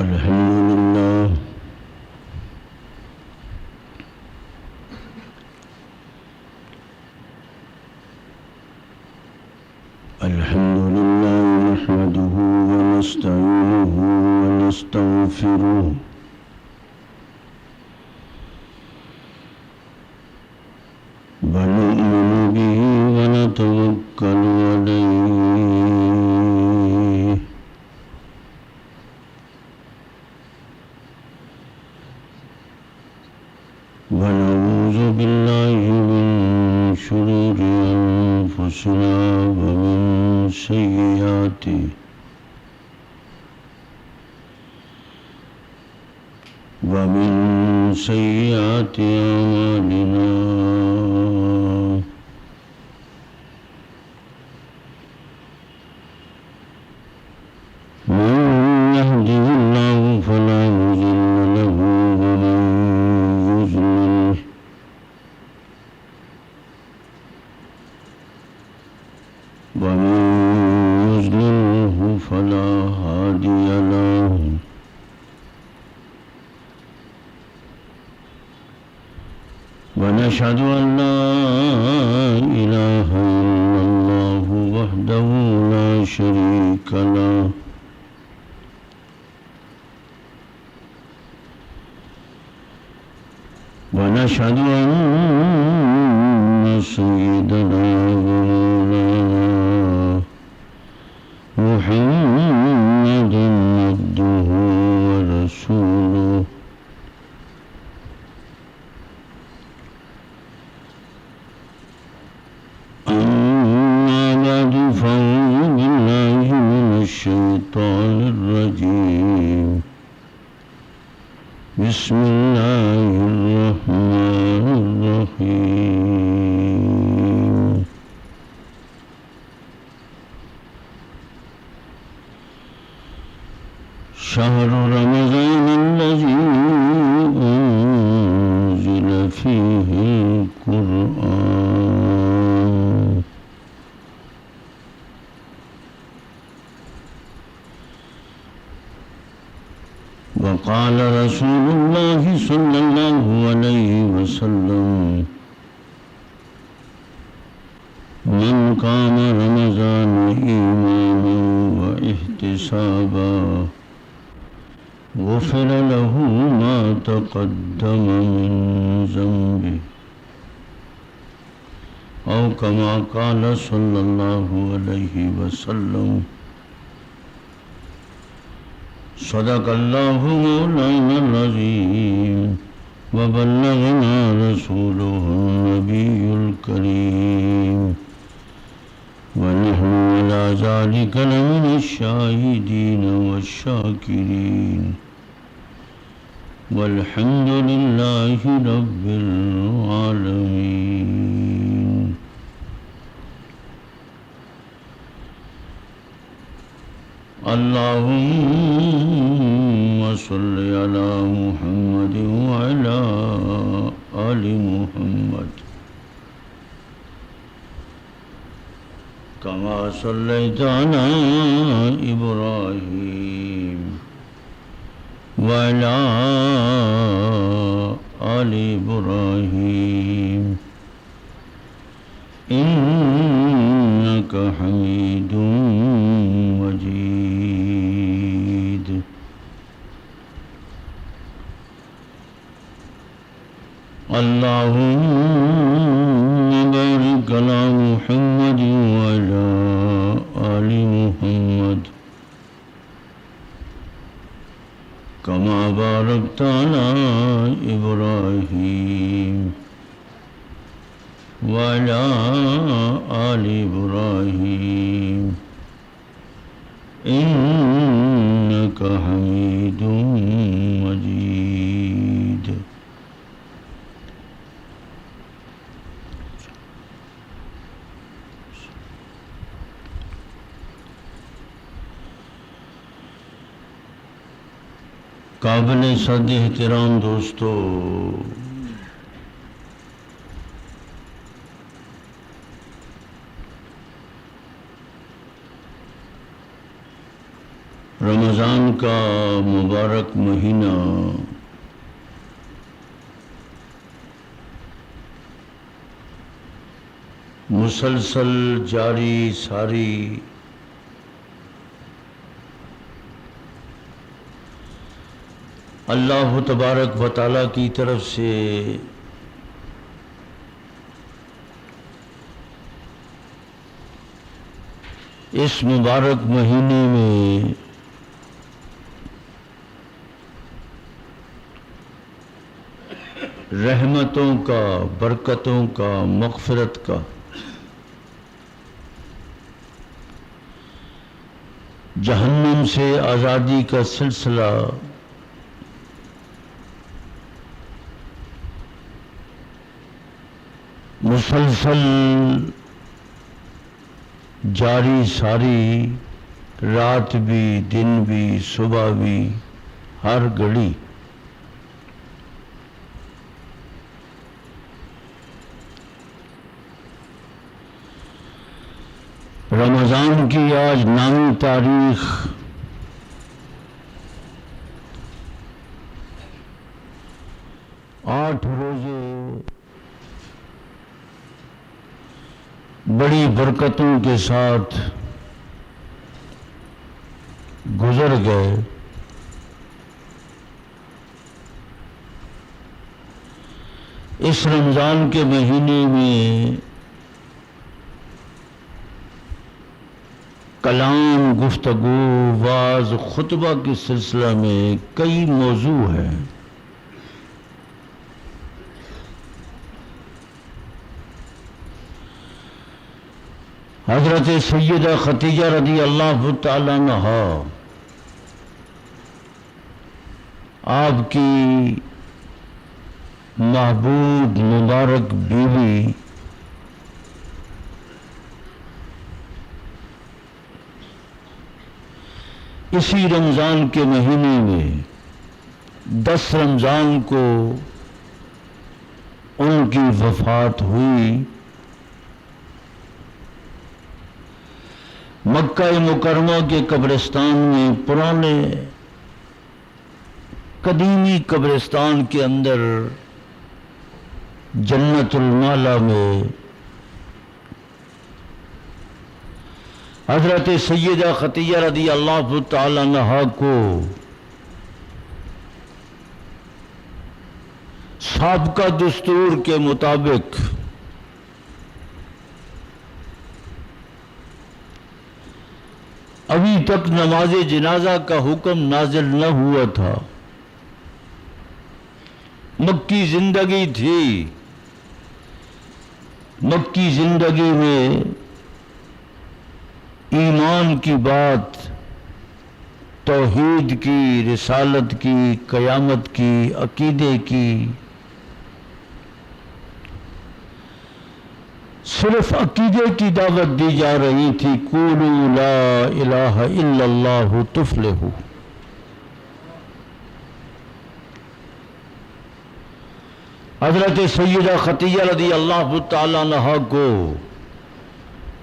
الحمد لله نحمده ونستعينه ونستغفره ونؤمن به ونتوكل عليه ونعوذ بالله من شرور أنفسنا ومن سيئات أعمالنا من يهده الله فلا مضل له ومن يضلله فلا هادي له ونشهد أن لا إله إلا الله وحده لا شريك له ونشهد أن سيدنا ومولانا محمدا عبده ورسوله أما بعد فأعوذ بالله من الشيطان الرجيم بسم الله الرحمن الرحيم شهر رمضان الذي أنزل فيه القرآن وقال رسول الله صلى الله عليه وسلم من قام رمضان إيمانا واحتسابا غفر له ما تقدم من ذنبه أو كما قال صلى الله عليه وسلم صدق الله مولانا العظيم وبلغنا رسوله النبي الكريم ونحن على ذلك لمن الشاهدين والشاكرين والحمد لله رب العالمين. اللهم صل على محمد وعلى آل محمد كما صليت على إبراهيم وعلى آل إبراهيم إنك حميد مجيد. اللهم بارك على محمد وعلى آل محمد كما باركت على إبراهيم وعلى آل إبراهيم إنك حميد مجيد. قابل صد احترام دوستو، رمضان کا مبارک مہینہ مسلسل جاری ساری اللہ تبارک و تعالیٰ کی طرف سے اس مبارک مہینے میں رحمتوں کا، برکتوں کا، مغفرت کا، جہنم سے آزادی کا سلسلہ مسلسل جاری ساری، رات بھی، دن بھی، صبح بھی، ہر گھڑی رمضان کی آج 9 تاریخ آٹھ روزے بڑی برکتوں کے ساتھ گزر گئے۔ اس رمضان کے مہینے میں کلام، گفتگو، واعظ، خطبہ کے سلسلہ میں کئی موضوع ہیں۔ حضرت سیدہ خدیجہ رضی اللہ تعالی عنہا، آپ کی محبوب مبارک بیوی، اسی رمضان کے مہینے میں 10 رمضان کو ان کی وفات ہوئی۔ مکہ مکرمہ کے قبرستان میں، پرانے قدیمی قبرستان کے اندر جنت المالا میں حضرت سیدہ خدیجہ رضی اللہ تعالی عنہا کو سابقہ دستور کے مطابق ابھی تک نماز جنازہ کا حکم نازل نہ ہوا تھا، مکی زندگی تھی۔ مکی زندگی میں ایمان کی بات، توحید کی، رسالت کی، قیامت کی، عقیدے کی، صرف عقیدے کی دعوت دی جا رہی تھی۔ قولوا لا الہ الا اللہ تفلحوا۔ حضرت سیدہ خدیجہ رضی اللہ تعالی عنہا کو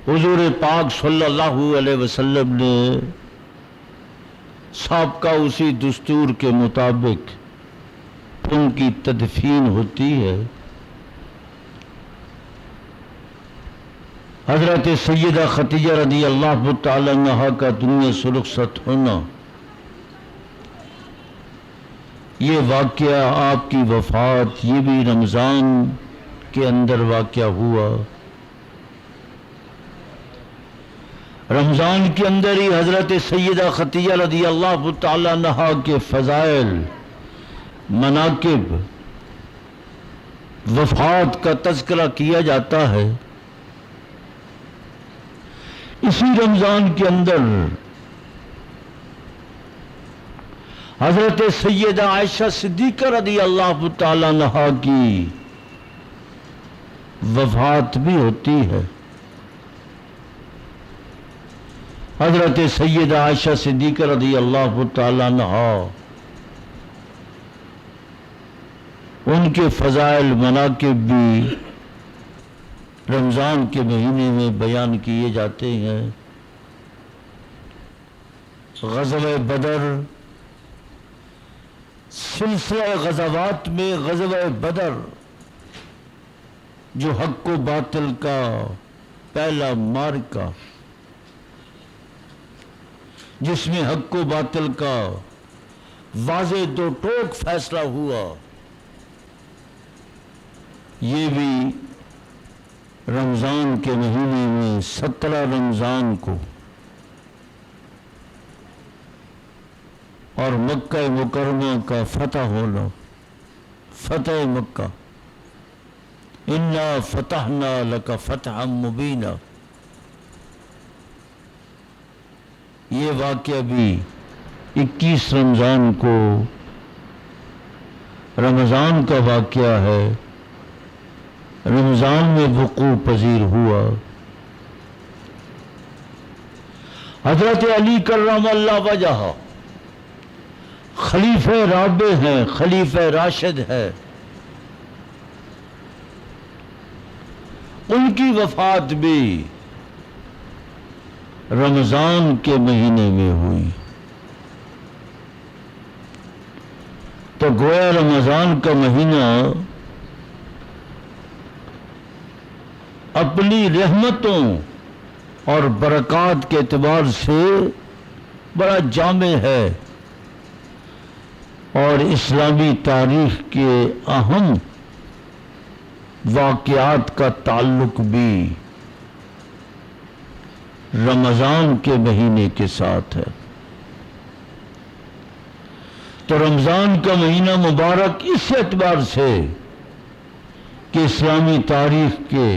حضور پاک صلی اللہ علیہ وسلم نے سابقہ اسی دستور کے مطابق ان کی تدفین ہوتی ہے۔ حضرت سیدہ خدیجہ رضی اللہ تعالی عنہا کا دنیا سے رخصت ہونا، یہ واقعہ، آپ کی وفات، یہ بھی رمضان کے اندر واقعہ ہوا۔ رمضان کے اندر ہی حضرت سیدہ خدیجہ رضی اللہ تعالی عنہا کے فضائل، مناقب، وفات کا تذکرہ کیا جاتا ہے۔ اسی رمضان کے اندر حضرت سیدہ عائشہ صدیقہ رضی اللہ تعالی عنہا کی وفات بھی ہوتی ہے۔ حضرت سیدہ عائشہ صدیقہ رضی اللہ تعالی عنہا، ان کے فضائل، مناقب بھی رمضان کے مہینے میں بیان کیے جاتے ہیں۔ غزوہ بدر، سلسلہ غزوات میں غزوہ بدر جو حق و باطل کا پہلا معرکہ، جس میں حق و باطل کا واضح دو ٹوک فیصلہ ہوا، یہ بھی رمضان کے مہینے میں 17 رمضان کو، اور مکہ مکرمہ کا فتح ہونا، فتح مکہ، انا فتحنا لک فتحا مبینا، یہ واقعہ بھی 21 رمضان کو رمضان کا واقعہ ہے، رمضان میں وقوع پذیر ہوا۔ حضرت علی کرم اللہ وجہہ خلیفہ رابع ہیں، خلیفہ راشد ہے، ان کی وفات بھی رمضان کے مہینے میں ہوئی، تو گویا رمضان کا مہینہ اپنی رحمتوں اور برکات کے اعتبار سے بڑا جامع ہے، اور اسلامی تاریخ کے اہم واقعات کا تعلق بھی رمضان کے مہینے کے ساتھ ہے۔ تو رمضان کا مہینہ مبارک اس اعتبار سے کہ اسلامی تاریخ کے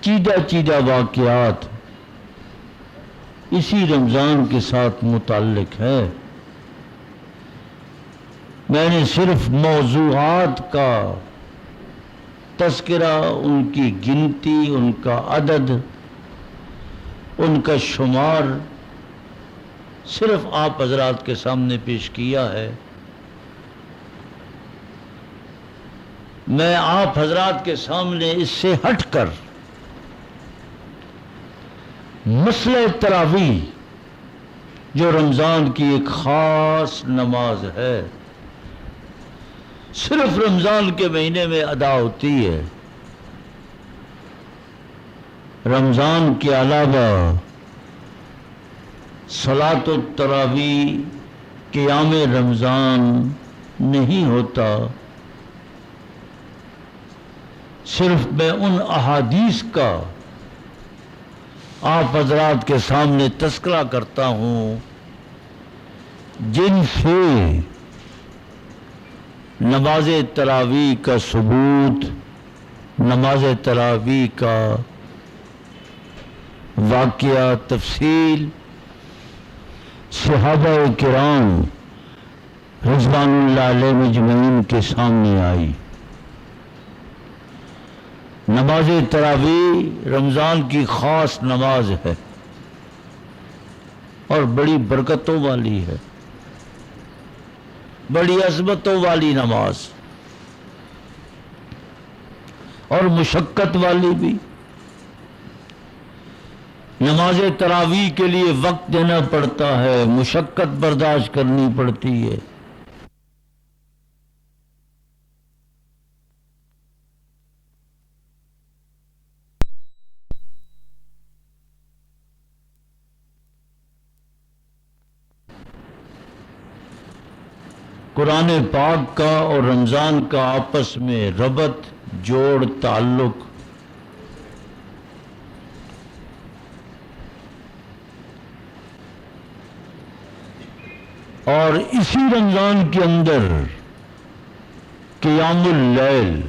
چیدہ چیدہ واقعات اسی رمضان کے ساتھ متعلق ہے۔ میں نے صرف موضوعات کا تذکرہ، ان کی گنتی، ان کا عدد، ان کا شمار صرف آپ حضرات کے سامنے پیش کیا ہے۔ میں آپ حضرات کے سامنے اس سے ہٹ کر مسئلہ تراویح، جو رمضان کی ایک خاص نماز ہے، صرف رمضان کے مہینے میں ادا ہوتی ہے، رمضان کے علاوہ صلاۃ التراویح قیام رمضان نہیں ہوتا، صرف میں ان احادیث کا آپ حضرات کے سامنے تذکرہ کرتا ہوں جن سے نماز تراویح کا ثبوت، نماز تراویح کا واقعہ، تفصیل صحابہ کرام رضوان اللہ علیہ مجمعین کے سامنے آئی۔ نماز تراویح رمضان کی خاص نماز ہے اور بڑی برکتوں والی ہے، بڑی عظمتوں والی نماز، اور مشقت والی بھی۔ نماز تراویح کے لیے وقت دینا پڑتا ہے، مشقت برداشت کرنی پڑتی ہے۔ قرآن پاک کا اور رمضان کا آپس میں ربط، جوڑ، تعلق اور اسی رمضان کے اندر قیام اللیل،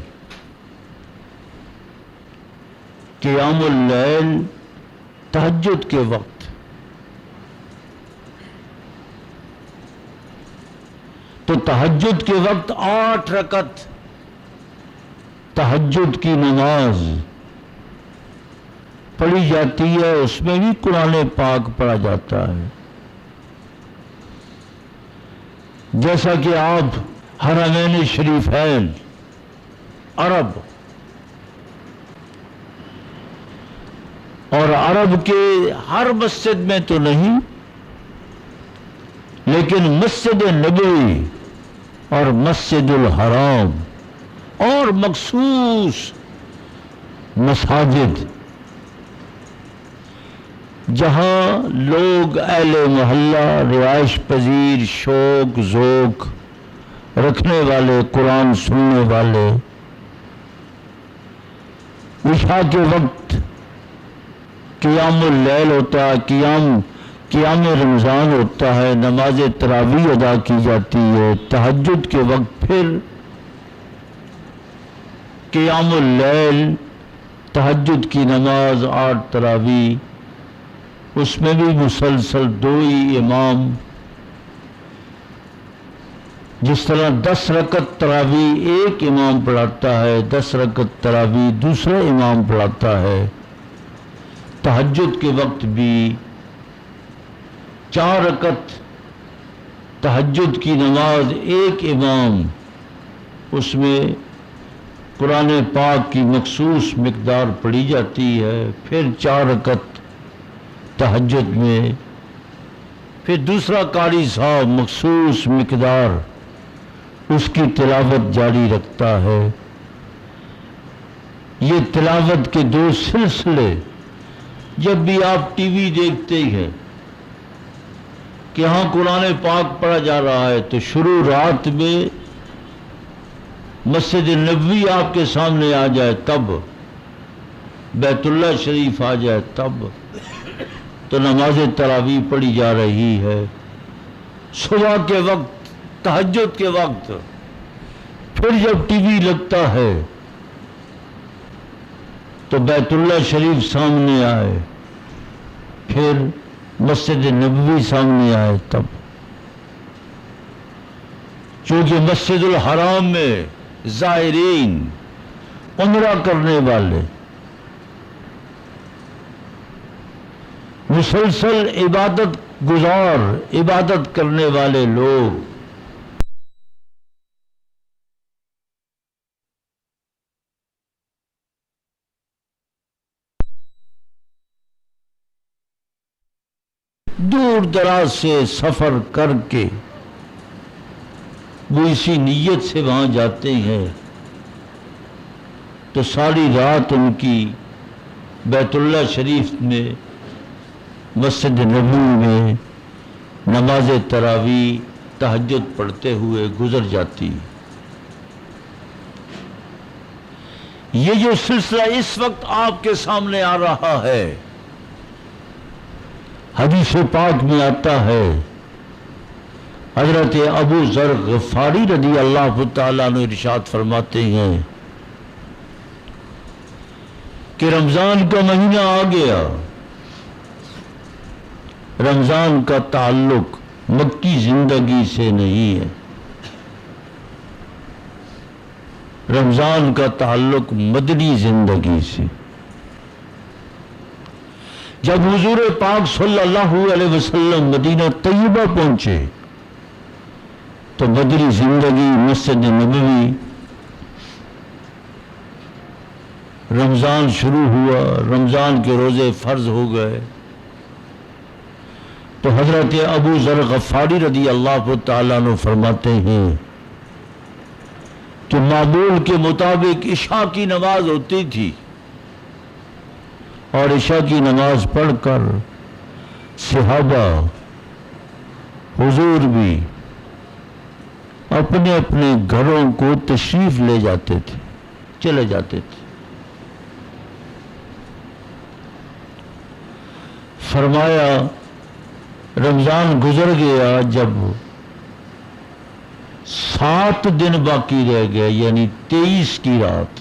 قیام اللیل تہجد کے وقت، تو تہجد کے وقت 8 رکعت تہجد کی نماز پڑھی جاتی ہے، اس میں بھی قرآن پاک پڑھا جاتا ہے۔ جیسا کہ آپ حرمین شریفین عرب اور عرب کے ہر مسجد میں تو نہیں، لیکن مسجد نبوی اور مسجد الحرام اور مخصوص مساجد جہاں لوگ اہل محلہ رہائش پذیر شوق ذوق رکھنے والے قرآن سننے والے عشاء کے وقت قیام اللیل ہوتا ہے، قیام رمضان ہوتا ہے، نماز تراویح ادا کی جاتی ہے، تہجد کے وقت پھر قیام اللیل، تہجد کی نماز اور تراویح، اس میں بھی مسلسل دو ہی امام، جس طرح 10 رکعت تراویح ایک امام پڑھاتا ہے، 10 رکعت تراویح دوسرا امام پڑھاتا ہے، تہجد کے وقت بھی 4 رکعت تہجد کی نماز ایک امام، اس میں قرآن پاک کی مخصوص مقدار پڑھی جاتی ہے، پھر 4 رکعت تہجد میں پھر دوسرا قاری صاحب مخصوص مقدار اس کی تلاوت جاری رکھتا ہے۔ یہ تلاوت کے 2 سلسلے جب بھی آپ ٹی وی دیکھتے ہیں کہ ہاں قرآن پاک پڑھا جا رہا ہے تو شروع رات میں مسجد نبوی آپ کے سامنے آ جائے تب، بیت اللہ شریف آ جائے تب تو نماز تراویح پڑھی جا رہی ہے۔ صبح کے وقت، تہجد کے وقت، پھر جب ٹی وی لگتا ہے تو بیت اللہ شریف سامنے آئے، پھر مسجد نبوی سامنے آئے تب، چونکہ مسجد الحرام میں زائرین، عمرہ کرنے والے، مسلسل عبادت گزار، عبادت کرنے والے لوگ دور دراز سے سفر کر کے وہ اسی نیت سے وہاں جاتے ہیں تو ساری رات ان کی بیت اللہ شریف میں، مسجد نبوی میں نماز تراویح تہجد پڑھتے ہوئے گزر جاتی۔ یہ جو سلسلہ اس وقت آپ کے سامنے آ رہا ہے، حدیث پاک میں آتا ہے، حضرت ابو ذر غفاری رضی اللہ تعالیٰ عنہ ارشاد فرماتے ہیں کہ رمضان کا مہینہ آ گیا۔ رمضان کا تعلق مکی زندگی سے نہیں ہے، رمضان کا تعلق مدنی زندگی سے۔ جب حضور پاک صلی اللہ علیہ وسلم مدینہ طیبہ پہنچے تو مدنی زندگی، مسجد نبوی، رمضان شروع ہوا، رمضان کے روزے فرض ہو گئے تو حضرت ابو ذر غفاری رضی اللہ تعالیٰ عنہ فرماتے ہیں کہ معمول کے مطابق عشاء کی نماز ہوتی تھی اور عشاء کی نماز پڑھ کر صحابہ حضور بھی اپنے اپنے گھروں کو تشریف لے جاتے تھے، چلے جاتے تھے۔ فرمایا رمضان گزر گیا، جب 7 دن باقی رہ گئے یعنی 23 کی رات،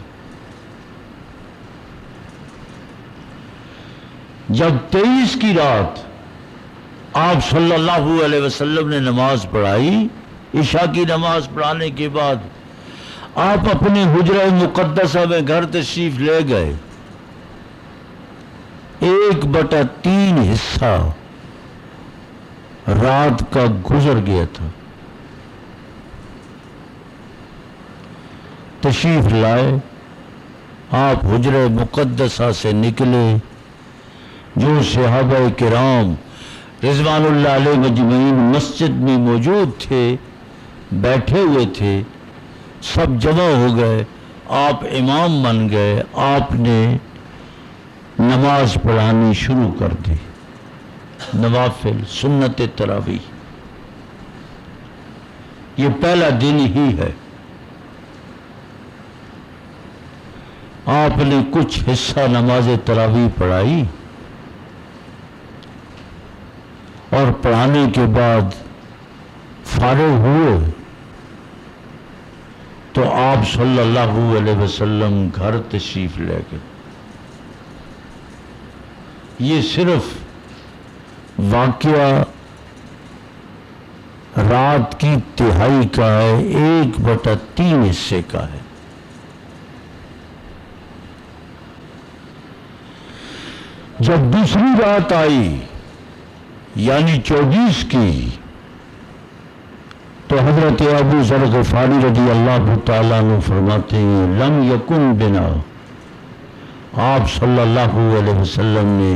جب 23 کی رات آپ صلی اللہ علیہ وسلم نے نماز پڑھائی، عشاء کی نماز پڑھانے کے بعد آپ اپنے حجرہ مقدسہ میں گھر تشریف لے گئے، 1/3 حصہ رات کا گزر گیا تھا، تشریف لائے، آپ حجرہ مقدسہ سے نکلے، جو صحابہ کرام رضوان اللہ علیہ مجمعین مسجد میں موجود تھے، بیٹھے ہوئے تھے، سب جمع ہو گئے، آپ امام بن گئے، آپ نے نماز پڑھانی شروع کر دی، نوافل سنت تراویح۔ یہ پہلا دن ہی ہے، آپ نے کچھ حصہ نماز تراویح پڑھائی اور پڑھانے کے بعد فارغ ہوئے تو آپ صلی اللہ علیہ وسلم گھر تشریف لے گئے۔ یہ صرف واقعہ رات کی تہائی کا ہے، 1/3 حصے کا ہے۔ جب دوسری رات آئی یعنی 24 کی، تو حضرت ابو ذر غفاری رضی اللہ تعالیٰ عنہ فرماتے ہیں لم یکن بنا، آپ صلی اللہ علیہ وسلم نے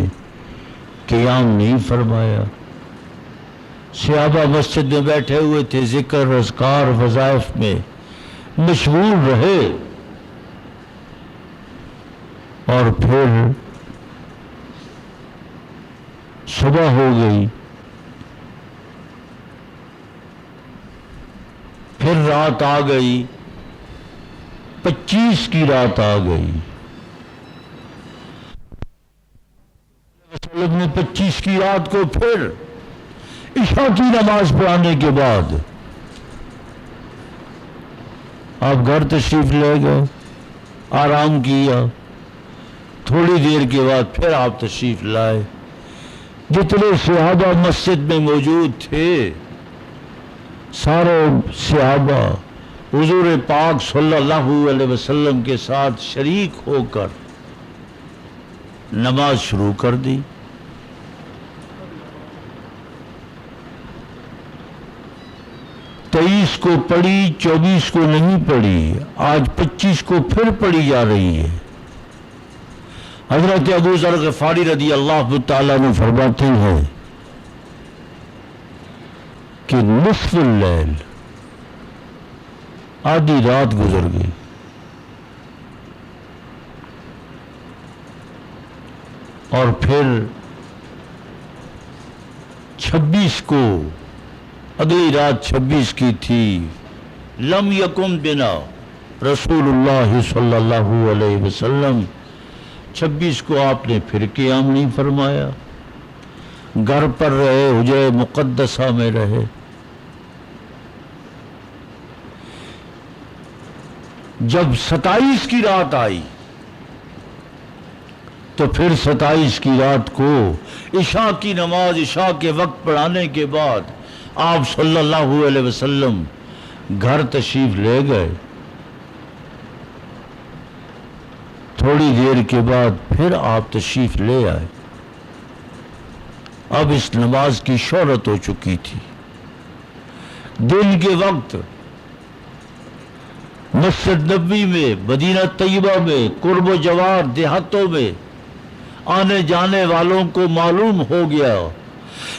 قیام نہیں فرمایا۔ صحابہ مسجد میں بیٹھے ہوئے تھے، ذکر اذکار وظائف میں مشغول رہے، اور پھر صبح ہو گئی، پھر رات آ گئی، 25 کی رات آ گئی۔ وسلم نے 25 کی رات کو پھر عشاء کی نماز پڑھانے کے بعد آپ گھر تشریف لے گئے، آرام کیا، تھوڑی دیر کے بعد پھر آپ تشریف لائے۔ جتنے صحابہ مسجد میں موجود تھے سارے صحابہ حضور پاک صلی اللہ علیہ وسلم کے ساتھ شریک ہو کر نماز شروع کر دی۔ تئیس کو پڑھی، 24 کو نہیں پڑھی، آج 25 کو پھر پڑھی جا رہی ہے۔ حضرت ابو ذر غفاری رضی اللہ تعالیٰ عنہ فرماتے ہیں کہ نصف اللیل، آدھی رات گزر گئی، اور پھر 26 کو، اگلی رات 26 کی تھی، لم یکن بنا رسول اللہ صلی اللہ علیہ وسلم، 26 کو آپ نے پھر قیام نہیں فرمایا، گھر پر رہے، حجرہ مقدسہ میں رہے۔ جب 27 کی رات آئی تو پھر 27 کی رات کو عشاء کی نماز عشاء کے وقت پڑھانے کے بعد آپ صلی اللہ علیہ وسلم گھر تشریف لے گئے۔ تھوڑی دیر کے بعد پھر آپ تشریف لے آئے۔ اب اس نماز کی شہرت ہو چکی تھی۔ دن کے وقت مسجد نبوی میں، مدینہ طیبہ میں، قرب و جوار دیہاتوں میں آنے جانے والوں کو معلوم ہو گیا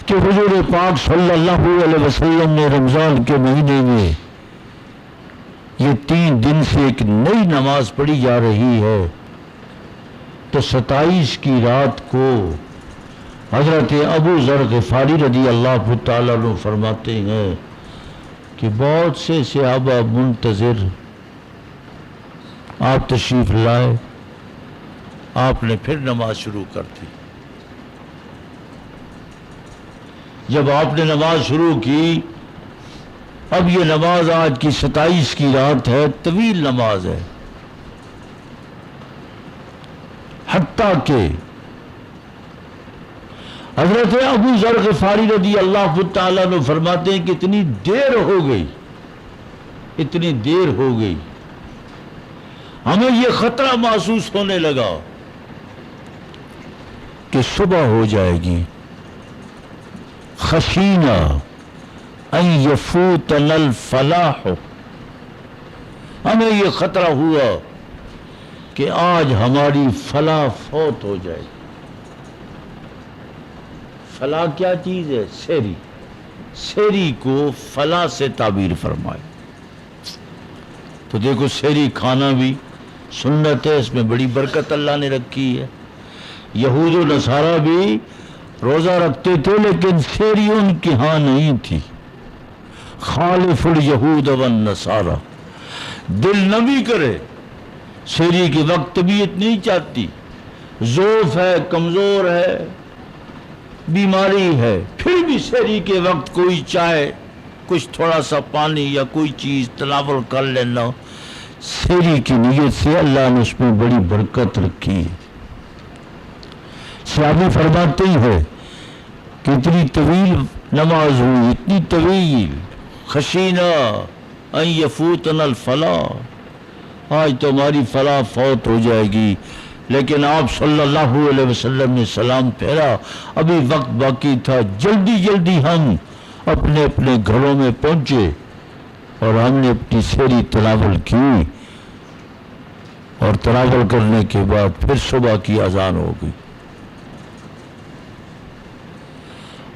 کہ حضور پاک صلی اللہ علیہ وسلم نے رمضان کے مہینے میں یہ 3 دن سے ایک نئی نماز پڑھی جا رہی ہے۔ تو 27 کی رات کو حضرت ابو ذر غفاری رضی اللہ تعالیٰ عنہ فرماتے ہیں کہ بہت سے صحابہ منتظر، آپ تشریف لائے، آپ نے پھر نماز شروع کر دی۔ جب آپ نے نماز شروع کی، اب یہ نماز آج کی 27 کی رات ہے، طویل نماز ہے، حتیٰ کہ حضرت ابو ذر غفاری رضی اللہ تعالیٰ عنہ فرماتے ہیں کہ اتنی دیر ہو گئی، اتنی دیر ہو گئی، ہمیں یہ خطرہ محسوس ہونے لگا کہ صبح ہو جائے گی۔ خشینا ان یفوتنا الفلاح، ہمیں یہ خطرہ ہوا کہ آج ہماری فلاح فوت ہو جائے۔ فلاح کیا چیز ہے؟ سحری. سحری کو فلاح سے تعبیر فرمائے. تو دیکھو سحری کھانا بھی سنت ہے، اس میں بڑی برکت اللہ نے رکھی ہے. یہود و نصارہ بھی روزہ رکھتے تھے لیکن سحری ان کے ہاں نہیں تھی. خالف الیہود والنصارہ. دل نہ بھی کرے، سحری کے وقت طبیعت نہیں چاہتی، ضعف ہے، کمزور ہے، بیماری ہے، پھر بھی سحری کے وقت کوئی چائے، کچھ تھوڑا سا پانی یا کوئی چیز تناول کر لینا، سحری کی نیت سے اللہ نے اس میں بڑی برکت رکھی ہے. صحابی فرماتے ہیں کہ اتنی طویل نماز ہوئی، اتنی طویل، خشینا ان یفوتنا الفلاح، آج تو ہماری فلاح فوت ہو جائے گی. لیکن آپ صلی اللہ علیہ وسلم نے سلام پھیرا، ابھی وقت باقی تھا، جلدی جلدی ہم اپنے اپنے گھروں میں پہنچے اور ہم نے اپنی سحری تناول کی، اور تناول کرنے کے بعد پھر صبح کی اذان ہو گئی.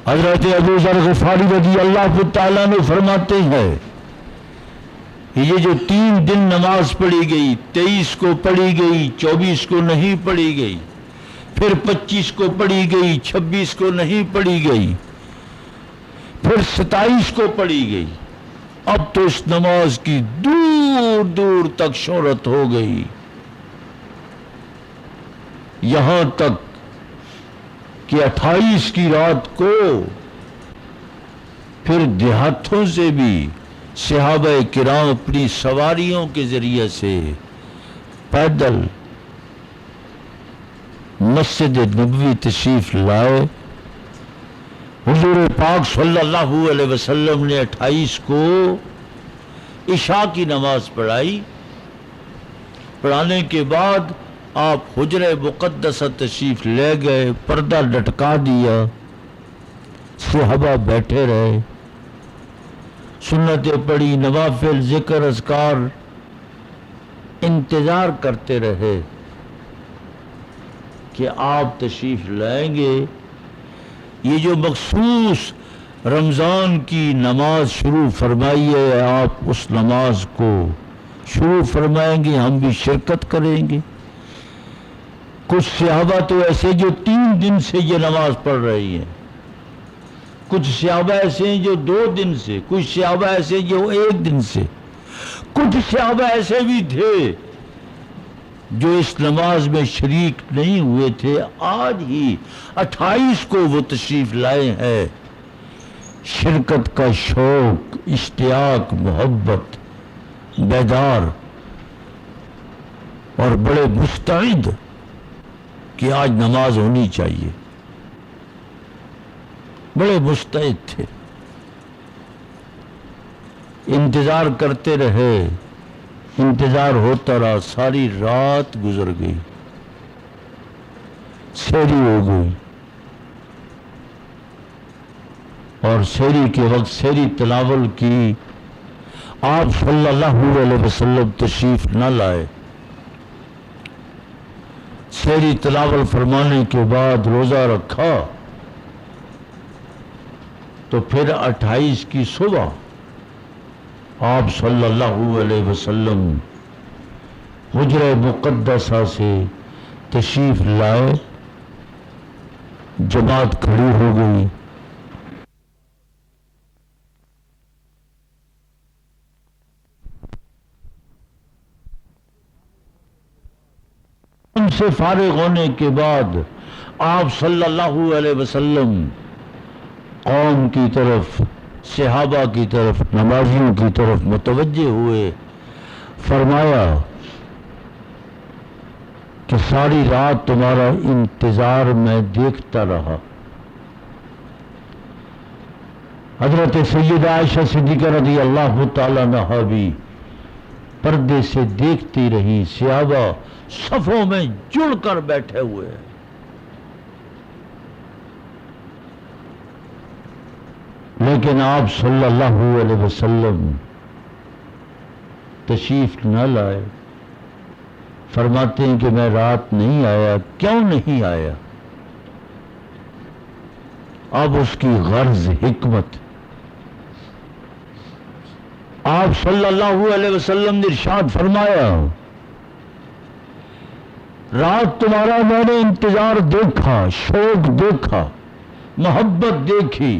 حضرت ابو ذر غفاری رضی اللہ تعالیٰ نے فرماتے ہیں کہ یہ جو 3 دن نماز پڑھی گئی، 23 کو پڑھی گئی، 24 کو نہیں پڑھی گئی، پھر 25 کو پڑھی گئی، 26 کو نہیں پڑھی گئی، پھر 27 کو پڑھی گئی، اب تو اس نماز کی دور دور تک شہرت ہو گئی، یہاں تک کہ 28 کی رات کو پھر دیہاتوں سے بھی صحابہ کرام اپنی سواریوں کے ذریعے سے پیدل مسجد نبوی تشریف لائے. حضور پاک صلی اللہ علیہ وسلم نے 28 کو عشاء کی نماز پڑھائی. پڑھانے کے بعد آپ حجرہ مقدسہ تشریف لے گئے، پردہ لٹکا دیا، صحابہ بیٹھے رہے، سنتیں پڑھی، نوافل، ذکر، اذکار، انتظار کرتے رہے کہ آپ تشریف لائیں گے. یہ جو مخصوص رمضان کی نماز شروع فرمائی ہے، آپ اس نماز کو شروع فرمائیں گے، ہم بھی شرکت کریں گے. کچھ صحابہ تو ایسے جو 3 دن سے یہ نماز پڑھ رہی ہیں، کچھ صحابہ ایسے ہیں جو 2 دن سے، کچھ صحابہ ایسے جو 1 دن سے، کچھ صحابہ ایسے بھی تھے جو اس نماز میں شریک نہیں ہوئے تھے. آج ہی 28 کو وہ تشریف لائے ہیں. شرکت کا شوق، اشتیاق، محبت، بیدار اور بڑے مستعد کہ آج نماز ہونی چاہیے، بڑے مستعد تھے. انتظار کرتے رہے، انتظار ہوتا رہا، ساری رات گزر گئی، سحری ہو گئی، اور سحری کے وقت سحری تناول کی. آپ صلی اللہ علیہ وسلم تشریف نہ لائے. سحری تناول فرمانے کے بعد روزہ رکھا تو پھر 28 کی صبح آپ صلی اللہ علیہ وسلم حجرہ مقدسہ سے تشریف لائے، جماعت کھڑی ہو گئی. ان سے فارغ ہونے کے بعد آپ صلی اللہ علیہ وسلم قوم کی طرف، صحابہ کی طرف، نمازیوں کی طرف متوجہ ہوئے. فرمایا کہ ساری رات تمہارا انتظار میں دیکھتا رہا. حضرت سیدہ عائشہ صدیقہ رضی اللہ تعالیٰ عنہا بھی پردے سے دیکھتی رہی. صحابہ صفوں میں جڑ کر بیٹھے ہوئے ہیں. لیکن آپ صلی اللہ علیہ وسلم تشریف نہ لائے. فرماتے ہیں کہ میں رات نہیں آیا. کیوں نہیں آیا؟ اب اس کی غرض حکمت، آپ صلی اللہ علیہ وسلم نے ارشاد فرمایا، رات تمہارا میں نے انتظار دیکھا، شوق دیکھا، محبت دیکھی،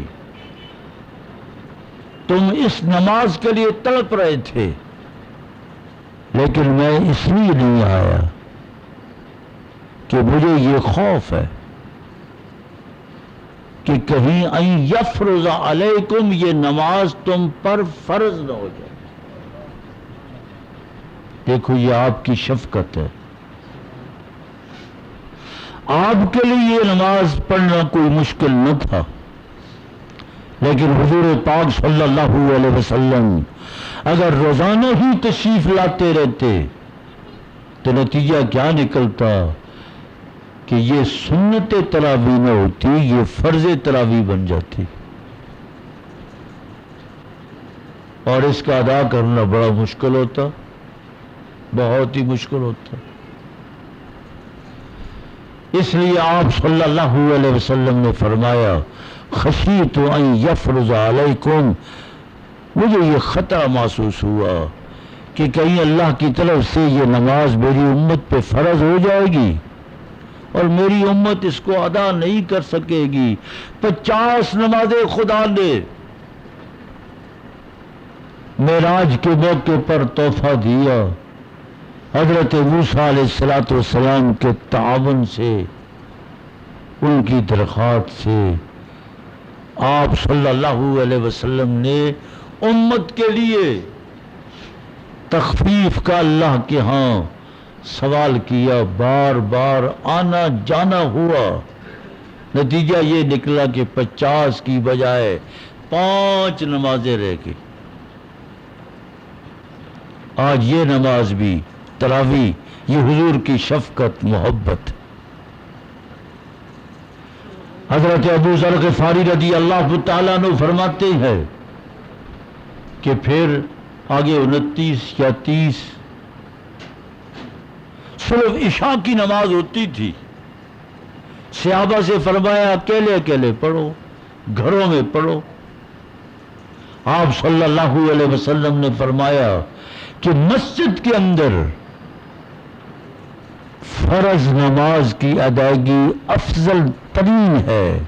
تم اس نماز کے لیے تڑپ رہے تھے، لیکن میں اس لیے نہیں آیا کہ مجھے یہ خوف ہے کہ کہیں ان یفرض علیکم، یہ نماز تم پر فرض نہ ہو جائے۔ دیکھو یہ آپ کی شفقت ہے، آپ کے لیے یہ نماز پڑھنا کوئی مشکل نہ تھا، لیکن حضور پاک صلی اللہ علیہ وسلم اگر روزانہ ہی تشریف لاتے رہتے تو نتیجہ کیا نکلتا کہ یہ سنت تراویح نہ ہوتی، یہ فرض تراویح بن جاتی، اور اس کا ادا کرنا بڑا مشکل ہوتا، بہت ہی مشکل ہوتا۔ اس لیے آپ صلی اللہ علیہ وسلم نے فرمایا، خشیت ان یفرض علیکم، مجھے یہ خطرہ محسوس ہوا کہ کہیں اللہ کی طرف سے یہ نماز میری امت پہ فرض ہو جائے گی اور میری امت اس کو ادا نہیں کر سکے گی۔ 50 نمازیں خدا نے معراج کے موقع پر تحفہ دیا، حضرت موسیٰ علیہ السلام کے تعاون سے، ان کی درخواست سے آپ صلی اللہ علیہ وسلم نے امت کے لیے تخفیف کا اللہ کے ہاں سوال کیا، بار بار آنا جانا ہوا، نتیجہ یہ نکلا کہ 50 کی بجائے 5 نمازیں رہ گئی۔ آج یہ نماز بھی تراویح، یہ حضور کی شفقت، محبت۔ حضرت ابو ذر غفاری رضی اللہ تعالیٰ عنہ فرماتے ہیں کہ پھر آگے 29 یا 30 صرف عشاء کی نماز ہوتی تھی، صحابہ سے فرمایا اکیلے اکیلے پڑھو، گھروں میں پڑھو۔ آپ صلی اللہ علیہ وسلم نے فرمایا کہ مسجد کے اندر فرض نماز کی ادائیگی افضل ترین ہے،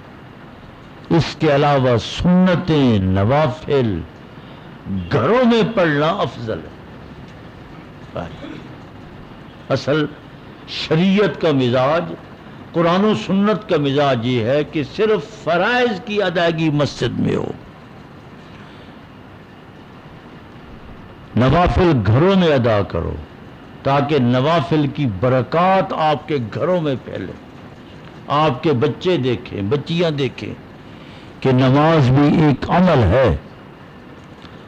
اس کے علاوہ سنتیں، نوافل گھروں میں پڑھنا افضل ہے۔ اصل شریعت کا مزاج، قرآن و سنت کا مزاج یہ ہے کہ صرف فرائض کی ادائیگی مسجد میں ہو، نوافل گھروں میں ادا کرو، تاکہ نوافل کی برکات آپ کے گھروں میں پھیلے، آپ کے بچے دیکھیں، بچیاں دیکھیں کہ نماز بھی ایک عمل ہے،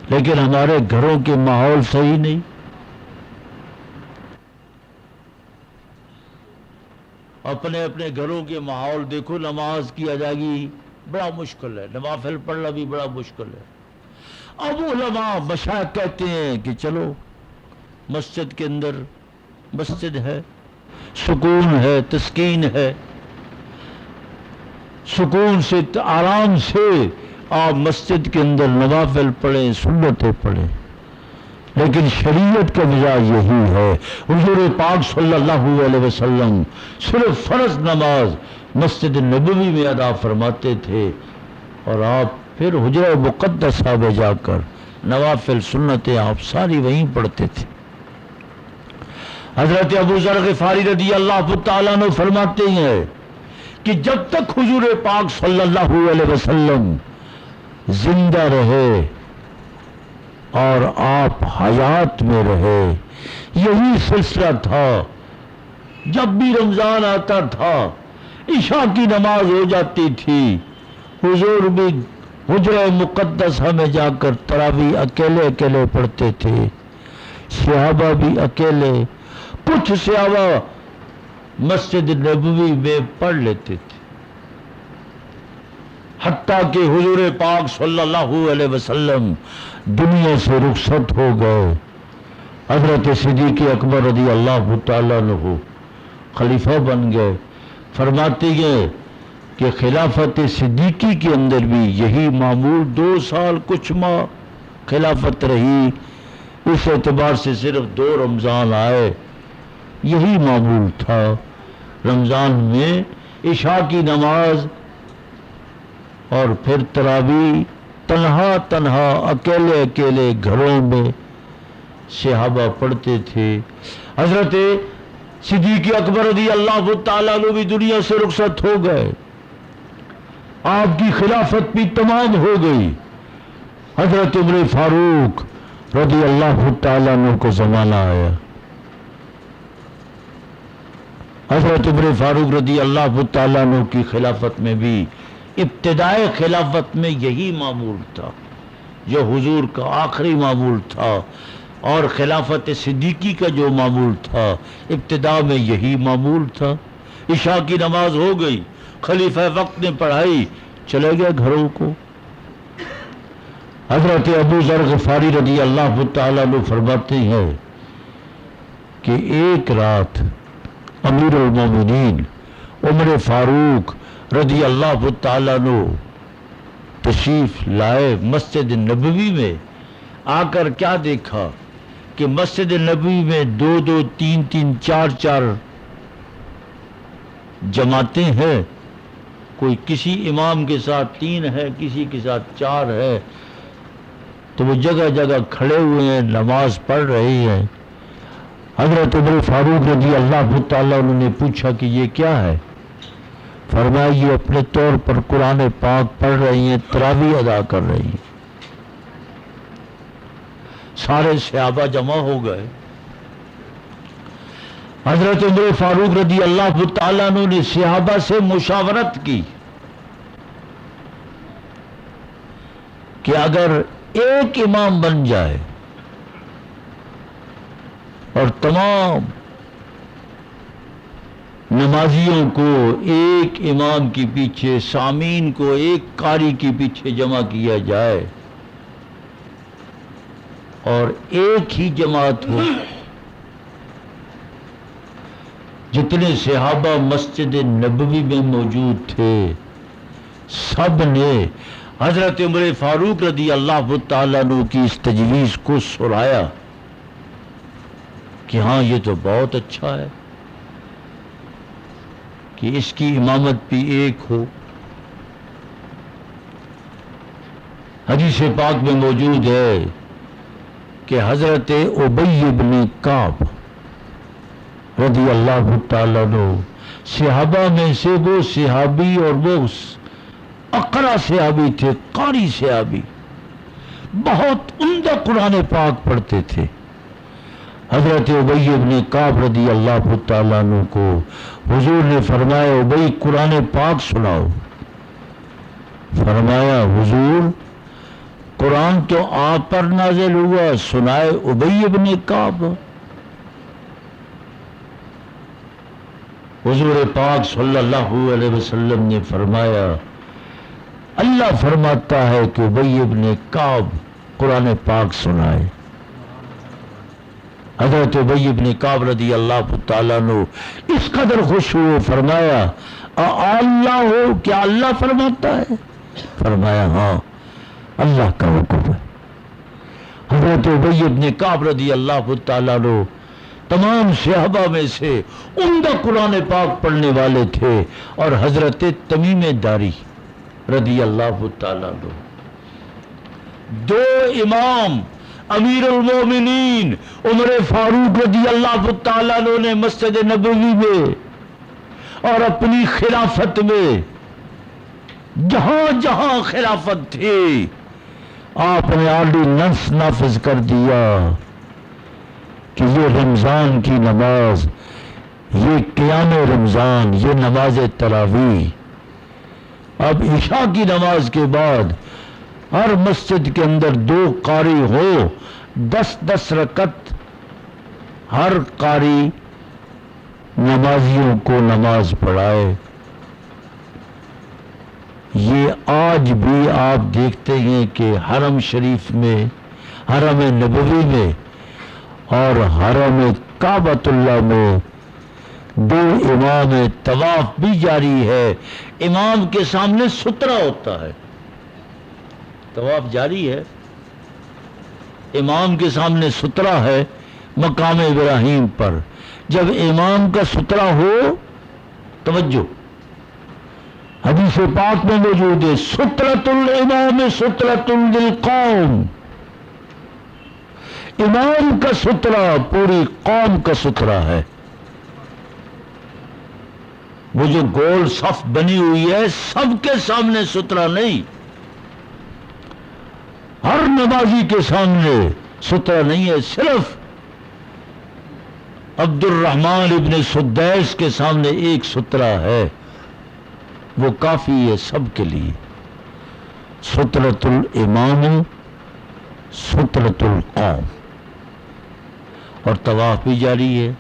لیکن ہمارے گھروں کے ماحول صحیح نہیں۔ اپنے اپنے گھروں کے ماحول دیکھو، نماز کی ادائیگی بڑا مشکل ہے، نوافل پڑھنا بھی بڑا مشکل ہے۔ اب علماء مشائخ کہتے ہیں کہ چلو مسجد کے اندر، مسجد ہے، سکون ہے، تسکین ہے، سکون سے آرام سے آپ مسجد کے اندر نوافل پڑھیں، سنتیں پڑھیں، لیکن شریعت کا مزاج یہی ہے۔ حضور پاک صلی اللہ علیہ وسلم صرف فرض نماز مسجد نبوی میں ادا فرماتے تھے، اور آپ پھر حجرہ مقدسہ میں جا کر نوافل سنتیں آپ ساری وہیں پڑھتے تھے۔ حضرت ابو ذر غفاری رضی اللہ تعالیٰ عنہ فرماتے ہیں کہ جب تک حضور پاک صلی اللہ علیہ وسلم زندہ رہے اور آپ حیات میں رہے، یہی سلسلہ تھا۔ جب بھی رمضان آتا تھا، عشاء کی نماز ہو جاتی تھی، حضور بھی حجرہ مقدسہ میں جا کر تراویح اکیلے اکیلے پڑھتے تھے، صحابہ بھی اکیلے، کچھ صحابہ مسجد نبوی میں پڑھ لیتے تھے، حتیٰ کہ حضور پاک صلی اللہ علیہ وسلم دنیا سے رخصت ہو گئے۔ حضرت صدیق اکبر رضی اللہ تعالیٰ عنہ خلیفہ بن گئے۔ فرماتے ہیں کہ کہ خلافت صدیقی کے اندر بھی یہی معمول 2 سال کچھ ماہ خلافت رہی، اس اعتبار سے صرف 2 رمضان آئے، یہی معمول تھا۔ رمضان میں عشاء کی نماز اور پھر تراویح تنہا اکیلے گھروں میں صحابہ پڑھتے تھے۔ حضرت صدیق اکبر رضی اللہ تعالیٰ عنہ بھی دنیا سے رخصت ہو گئے، آپ کی خلافت بھی تمام ہو گئی۔ حضرت عمر فاروق رضی اللہ تعالیٰ عنہ کو زمانہ آیا۔ حضرت عمر فاروق رضی اللہ تعالیٰ عنہ کی خلافت میں بھی ابتدائے خلافت میں یہی معمول تھا جو حضور کا آخری معمول تھا، اور خلافت صدیقی کا جو معمول تھا ابتدا میں یہی معمول تھا۔ عشاء کی نماز ہو گئی، خلیفہ وقت نے پڑھائی، چلے گئے گھروں کو۔ حضرت ابو ذر غفاری رضی اللہ تعالیٰ عنہ فرماتے ہیں کہ ایک رات امیر المومنین عمر فاروق رضی اللہ تعالیٰ عنہ تشریف لائے مسجد نبوی میں، آ کر کیا دیکھا کہ مسجد نبوی میں 2 3 4 جماعتیں ہیں، کوئی کسی امام کے ساتھ 3 ہے، کسی کے ساتھ 4 ہے، تو وہ جگہ جگہ کھڑے ہوئے ہیں، نماز پڑھ رہے ہیں۔ حضرت عمر فاروق رضی اللہ تعالیٰ عنہ نے پوچھا کہ یہ کیا ہے؟ فرمایا یہ اپنے طور پر قرآن پاک پڑھ رہی ہیں، تراویح ادا کر رہی ہیں۔ سارے صحابہ جمع ہو گئے۔ حضرت عمر فاروق رضی اللہ تعالیٰ عنہ نے صحابہ سے مشاورت کی کہ اگر ایک امام بن جائے اور تمام نمازیوں کو ایک امام کے پیچھے، سامعین کو ایک قاری کے پیچھے جمع کیا جائے اور ایک ہی جماعت ہو، جتنے صحابہ مسجد نبوی میں موجود تھے سب نے حضرت عمر فاروق رضی اللہ تعالیٰ عنہ کی اس تجویز کو سرایا کہ ہاں یہ تو بہت اچھا ہے کہ اس کی امامت بھی ایک ہو۔ حدیث پاک میں موجود ہے کہ حضرت ابی بن کعب رضی اللہ تعالیٰ عنہ صحابہ میں سے وہ صحابی اور وہ اقرا صحابی تھے، قاری صحابی، بہت عمدہ قرآن پاک پڑھتے تھے۔ حضرت ابی بن کعب رضی اللہ تعالیٰ عنہ کو حضور نے فرمایا ابی قرآن پاک سناؤ۔ فرمایا حضور قرآن تو آپ پر نازل ہوا، سنائے ابی بن کعب۔ حضور پاک صلی اللہ علیہ وسلم نے فرمایا اللہ فرماتا ہے کہ ابی بن کعب قرآن پاک سنائے۔ حضرت ابی بن کعب رضی اللہ تعالیٰ عنہ اس قدر خوش ہوئے، فرمایا اللہ ہو، کیا اللہ فرماتا ہے؟ فرمایا ہاں اللہ کا حکم ہے۔ حضرت ابی بن کعب رضی اللہ تعالیٰ عنہ تمام صحابہ میں سے عمدہ قرآن پاک پڑھنے والے تھے، اور حضرت تمیم داری رضی اللہ تعالیٰ عنہ، 2 امام امیر المومنین عمر فاروق رضی اللہ تعالیٰ عنہ نے مسجد نبوی میں اور اپنی خلافت میں جہاں جہاں خلافت تھی آپ نے آرڈیننس نافذ کر دیا کہ یہ رمضان کی نماز، یہ قیام رمضان، یہ نماز تراویح، اب عشاء کی نماز کے بعد ہر مسجد کے اندر 2 قاری ہو، 10 رکعت ہر قاری نمازیوں کو نماز پڑھائے۔ یہ آج بھی آپ دیکھتے ہیں کہ حرم شریف میں، حرم نبوی میں اور حرم کعبۃ اللہ میں دو امام ہے، طواف بھی جاری ہے، امام کے سامنے سترہ ہوتا ہے، طواف جاری ہے، امام کے سامنے سترہ ہے مقام ابراہیم پر۔ جب امام کا سترہ ہو، توجہ حدیث پاک میں موجود ہے، سترۃ الامام سترۃ للقوم، امام کا سترہ پوری قوم کا سترہ ہے۔ وہ جو گول صف بنی ہوئی ہے سب کے سامنے سترہ نہیں، ہر نمازی کے سامنے سترہ نہیں ہے، صرف عبد الرحمن ابن سدیس کے سامنے ایک سترہ ہے، وہ کافی ہے سب کے لیے۔ سترۃ الامام سترۃ القوم، اور طواف بھی جاری ہے۔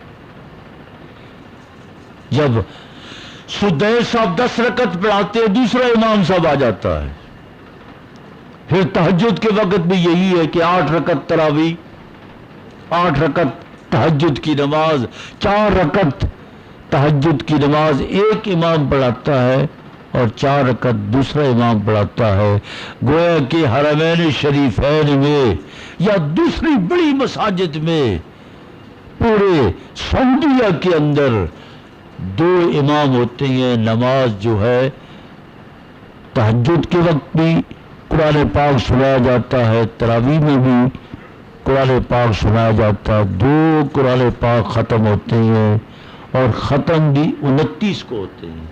جب سدیس صاحب 10 رکعت پڑھاتے ہیں، دوسرا امام صاحب آ جاتا ہے۔ پھر تہجد کے وقت بھی یہی ہے کہ 8 رکعت تراویح، 8 رکعت تہجد کی نماز، 4 رکعت تہجد کی نماز ایک امام پڑھاتا ہے اور 4 رکعت دوسرا امام پڑھاتا ہے۔ گویا کہ حرمین شریفین میں یا دوسری بڑی مساجد میں پورے سعودیہ کے اندر 2 امام ہوتے ہیں۔ نماز جو ہے تہجد کے وقت بھی قرآن پاک سنایا جاتا ہے، تراویح میں بھی قرآن پاک سنایا جاتا ہے، 2 قرآن پاک ختم ہوتے ہیں، اور ختم بھی 29 کو ہوتے ہیں،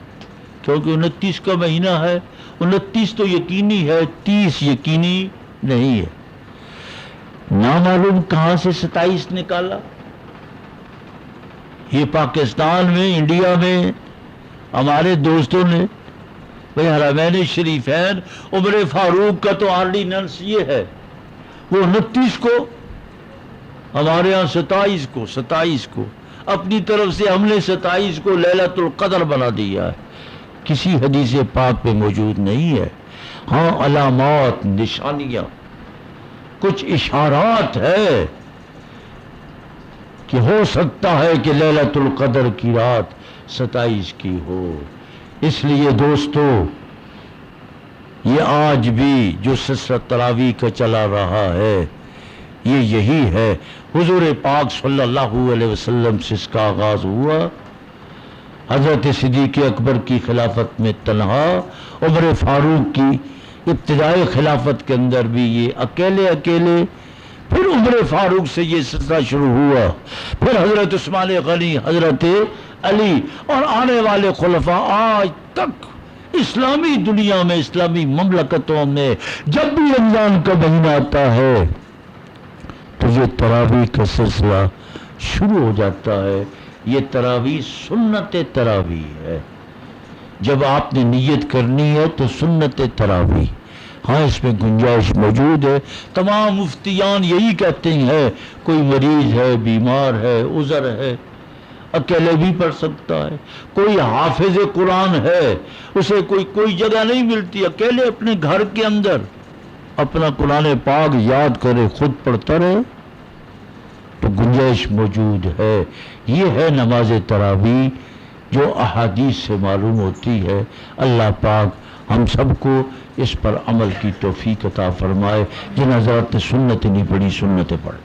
کیونکہ 29 کا مہینہ ہے۔ 29 تو یقینی ہے، 30 یقینی نہیں ہے۔ نامعلوم کہاں سے 27 نکالا؟ یہ پاکستان میں، انڈیا میں ہمارے دوستوں نے، بھئی حرمین شریفین، عمر فاروق کا تو آرڈیننس یہ ہے، وہ 29 کو، ہمارے ہاں 27 کو اپنی طرف سے ہم نے 27 کو لیلۃ القدر بنا دیا ہے۔ کسی حدیث پاک میں موجود نہیں ہے۔ ہاں علامات، نشانیاں، کچھ اشارات ہے کہ ہو سکتا ہے کہ لیلۃ القدر کی رات 27 کی ہو۔ اس لیے دوستو، یہ آج بھی جو سلسلہ تراویح کا چلا رہا ہے، یہ یہی ہے۔ حضور پاک صلی اللہ علیہ وسلم سے اس کا آغاز ہوا، حضرت صدیق اکبر کی خلافت میں تنہا، عمر فاروق کی ابتدائی خلافت کے اندر بھی یہ اکیلے، پھر عمر فاروق سے یہ سلسلہ شروع ہوا، پھر حضرت عثمان غنی، حضرت علی، اور آنے والے خلفاء آج تک اسلامی دنیا میں، اسلامی مملکتوں میں جب بھی رمضان کا مہینہ آتا ہے تو یہ تراویح کا سلسلہ شروع ہو جاتا ہے۔ یہ تراویح سنت تراویح ہے، جب آپ نے نیت کرنی ہے تو سنت تراویح، ہاں اس میں گنجائش موجود ہے۔ تمام مفتیان یہی کہتے ہیں، کوئی مریض ہے، بیمار ہے، عذر ہے، اکیلے بھی پڑھ سکتا ہے، کوئی حافظ قرآن ہے، اسے کوئی جگہ نہیں ملتی، اکیلے اپنے گھر کے اندر اپنا قرآن پاک یاد کرے، خود پڑھتا رہے، تو گنجائش موجود ہے۔ یہ ہے نماز تراویح جو احادیث سے معلوم ہوتی ہے۔ اللہ پاک ہم سب کو اس پر عمل کی توفیق عطا فرمائے۔ جن حضرات نے سنت نہیں پڑھی، سنتیں پڑھ